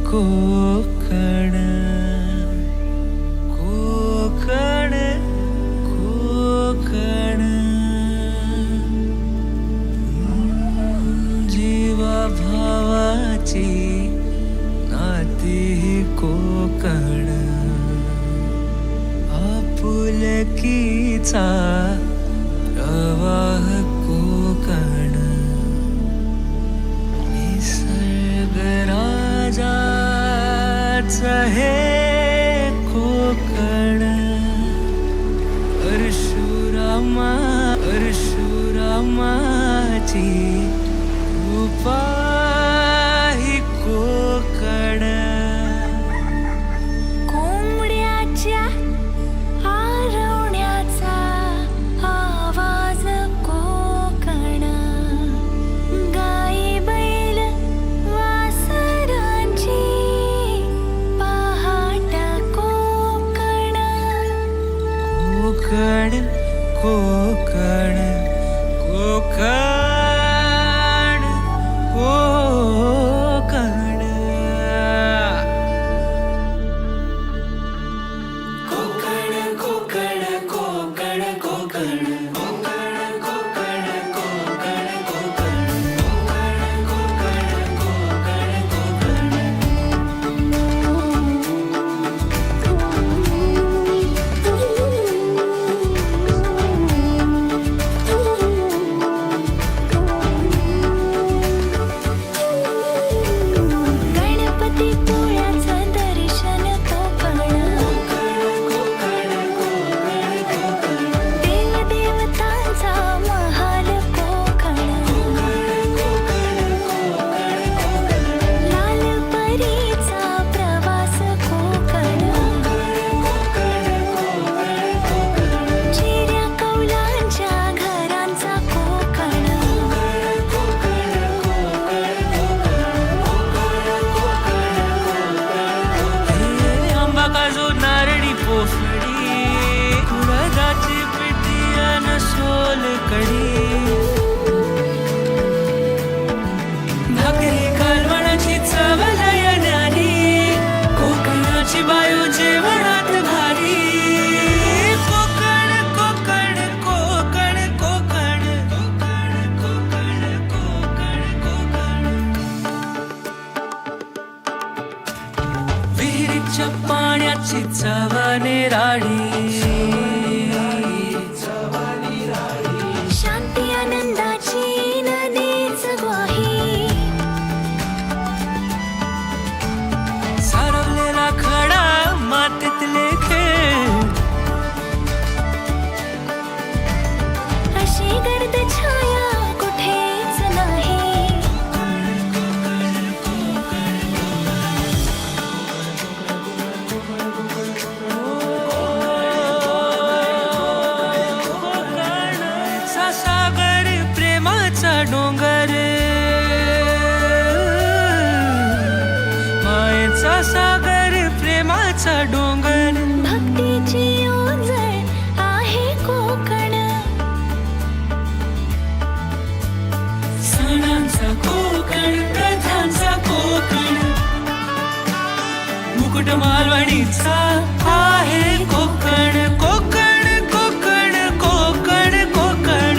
कोकण कोकण कोकण जीवा भावाची नाती कोकण आपुलकीचा प्रवाह कोकण निसर्गराजाचं हे कोकण परशुरामाची कृपा ही कोकण कोंबड्याच्या आरवण्याचा आवाज कोकण गाई बैल वासरांची पहाट कोकण कोकण कोकण कोकण कोकण कोकण कोकण कोकण कोकण गणपतीपुळ्याचं दर्शन कोकण देवदेवतांचा महाल कोकण लालपरीचा प्रवास कोकण चिऱ्या कौलांच्या घरांचा कोकण आंबा काजू नारळी पोफळी कुळदाची पिठी अन सोलकढी भाकरी कालवणाची चव लय न्यारी कोकणाची बायू जेवणात भारी कोकण कोकण कोकण कोकण कोकण कोकण कोकण विहिरीच्या पाण्याची चव निराळी शांती आनंदाची नदीच ग्वाही सारवलेला खडा मातीतले खेळ अशी गर्द छाया कुठेच नाही कोकणचा सागर प्रेमाचा डोंगर मायेचा सागर प्रेमाचा डोंगर भक्तीची ओझळ आहे कोकण सणांचा कोकण प्रथांचा कोकण मुकुट मालवणीचा आहे कोकण कोकण कोकण कोकण कोकण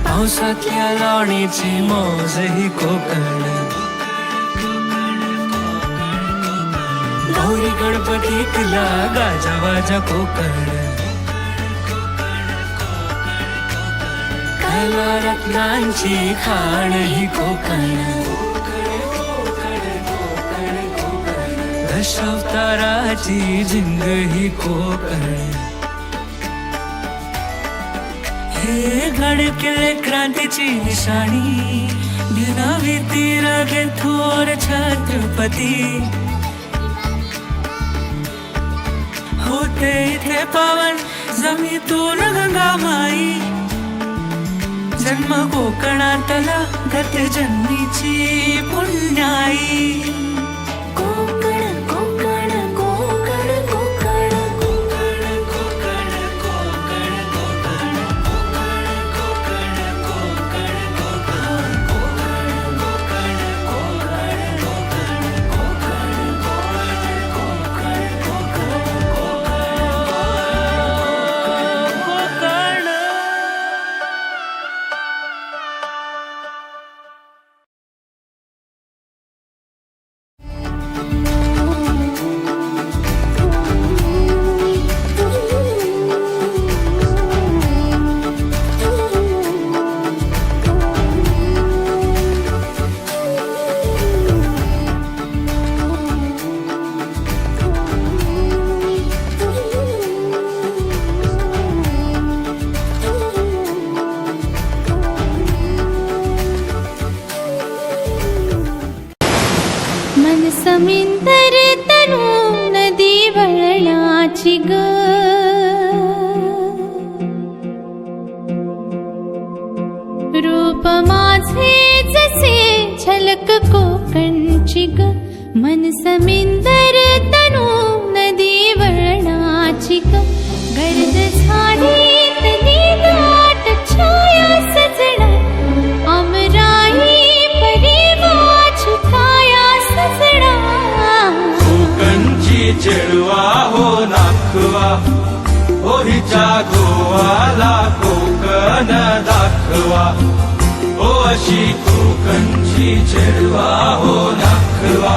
पावसातल्या लावणीची मौज ही कोकण गौरी गणपतीतला गाजावाजा कोकण कला रत्नांची खाण ही कोकण दशावताराची झिंग ही कोकण हे गड किल्ले क्रांतीची निशाणी दिनावी रगे थोर छत्रपती होते इथे पावन जमीतून गंगामाई जन्म कोकणातला गत जन्मीची पुण्याई कोकण कोकण कोकण कोकण कोकण कोकण कोकण कोकण कोकण रूप माझे जसे झलक कोकणची ग मन समिंदर तनु नदी वळणाची ग गर्द झाडीतली दाट छाया सजना अमराई परी माझी काया सजना कोकणची चेडवा हो नाखवा हो हिच्या गोवाला कोकण दाखवा हो अशी कोकणची चेडवा हो नाखवा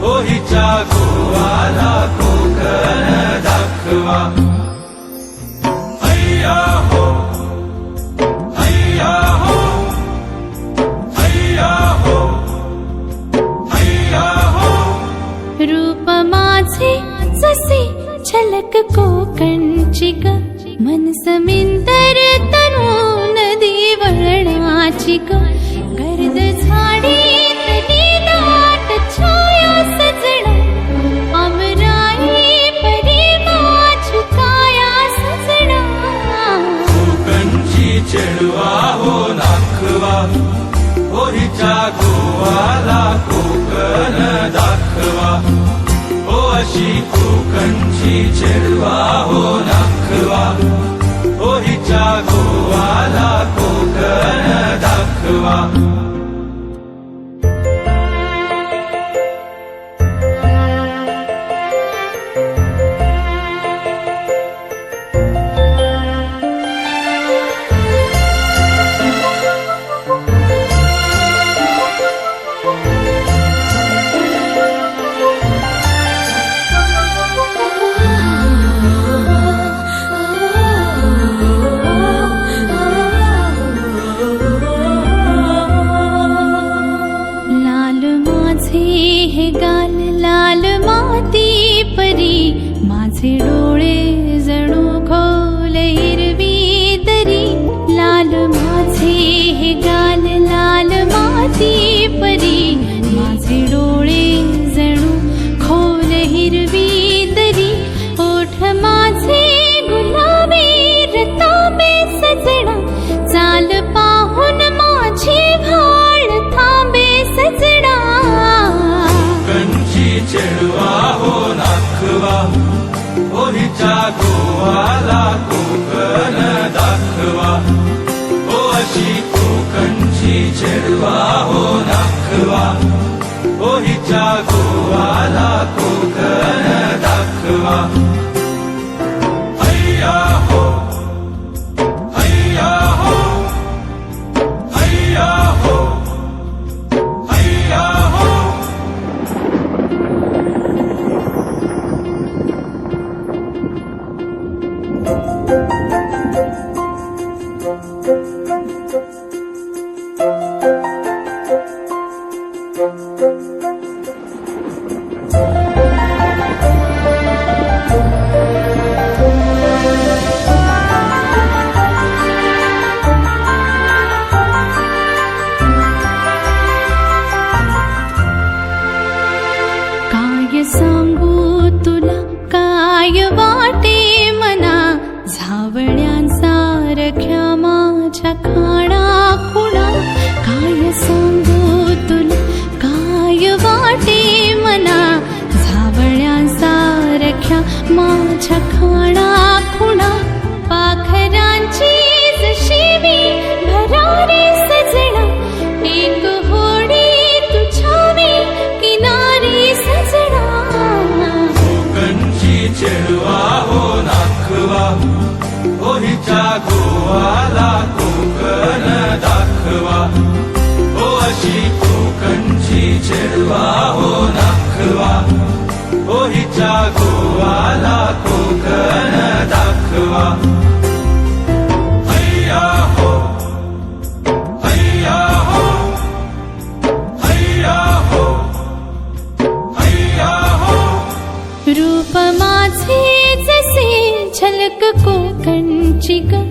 हो हिच्या गोवाला कोकण दाखवा अय्या हो अय्या हो अय्या हो अय्या हो रूप माझे जसे झलक कोकणची ग मन समिंदर तनु नदी वळणाची ग गर्द झाडीतली दाट छाया सजना अमराई परी माझी काया सजना कोकणची चेडवा हो नाखवा हो हिच्या गोवाला कोकण दाखवा हो अशी कोकणची चेडवा हो नाखवा हो हिच्या गोवाला कोकण दाखवा लाल माझे हे गाल लाल माती परी माझे डोळे जणू खोल हिरवी दरी लाल माझे हे गाल लाल माती परी माझे डोळे जणू खोल हिरवी दरी ओठ माझे गुलाबी रतांबे सजना चाल पाहून माझी भाळ थांबे सजना कोकणची चेडवा हो नाखवा हो हिच्या गोवाला कोकण दाखवा हो अशी कोकणची चेडवा हो नाखवा हो हिच्या गोवाला कोकण दाखवा अय्या हो अय्या हो अय्या हो अय्या हो काय सांगू तुला काय वाटे मना झावळ्यांसारख्या माझ्या खाणा खुणा काय सांगू तुला काय वाटे मना झावळ्यांसारख्या माझ्या खाणा खुणा पाखरांची जशी मी भरारी सजना एक होडी तुझ्यावी किनारी सजना कोकणची चेडवा हो नाखवा हो हिच्या गोवाला कोकण दाखवा हो अशी कोकणची चेडवा हो नाखवा हो हिच्या गोवाला कोकण दाखवा अय्या हो अय्या हो अय्या हो अय्या हो रूप माझे जसे झलक कोकणची ग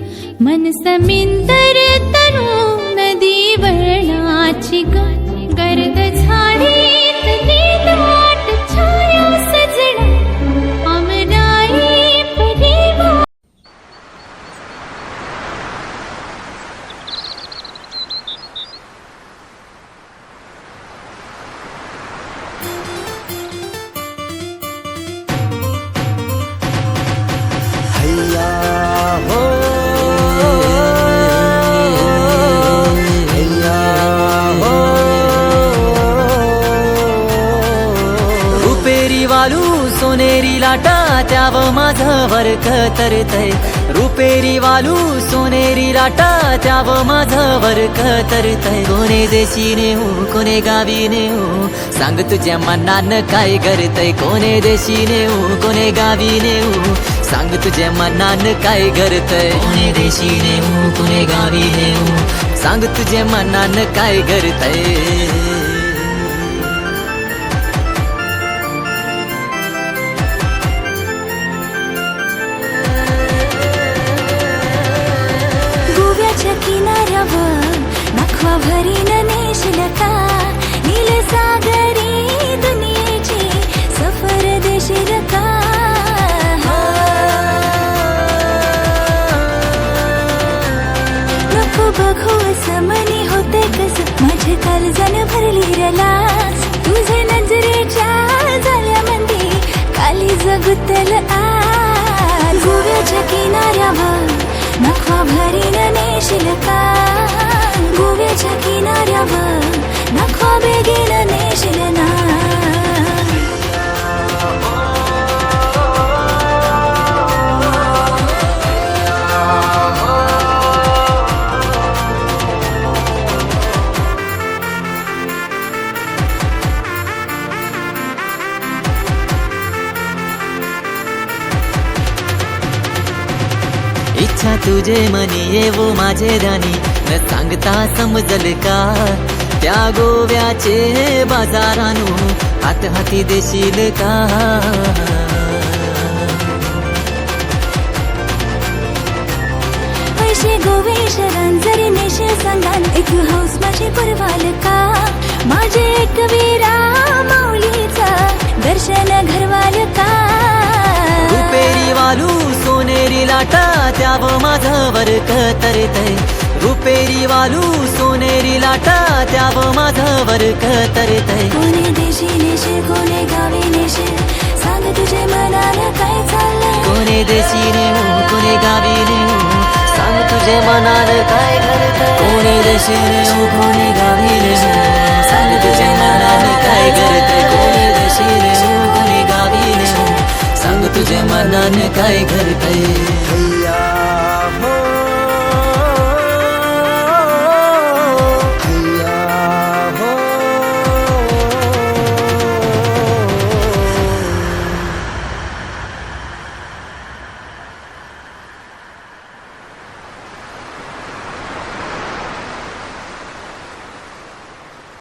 मन समिंदर तनु नदी वळणाची ग गर्द झाडीतली दाट छाया सजना अमराई परी लाटा त्याव माझं वरक तरतय रुपेरी वालू सोनेरी लाटा त्याव माझं वरक तरतय कोणे देशी नेऊ कोणे गावी नेऊ सांग तुझ्या मनानं काय करतय कोणे देशी नेऊ कोणे गावी नेऊ सांग तुझ्या मनानं काय करतय कोणे देशी नेऊ कोणे गावी नेऊ सांग तुझ्या मनानं काय करतय किनाऱ्यावर नखवा भरीन नेशील का नील सागरी दुनियेची सफर देशील का नको बघू असं मनी होते कस माझे काळजान भरली रलास तुझे नजरेच्या झाल्यामध्ये काली जगुतल आज गोव्याच्या किनाऱ्यावर नखवा भरीन नेशील का गोव्याच्या किनाऱ्यावर नखवा बेगीन नेशील ना इच्छा तुझे मनी येवो माझे राणी न सांगता समजल का त्या गोव्याचे बाजारानू हात हाती देशील का पैसे गोवेशरान जरी नेशील सांगान एक हाऊस माझे परवाल का माझे एक वीरा माऊलीचा दर्शन घरवाल का रुपेरी वालू सोनेरी लाटा त्याव माझं वरक तरतय रुपेरी वालू सोनेरी लाटा त्याव माझं वरक तरतय कोणे देशी नेशील कोणे गावी नेशील सांग तुझे मनाला काय चाललंय कोणे देशी नेऊ कोणे गावी नेऊ सांग तुझे मनाला काय करतय कोणे देशी नेऊ कोणे गावी नेऊ सांग तुझे मनाला काय करतय कोणे देशी नेऊ कोणे गावी नेऊ सांग तुझे मनाने काय करतय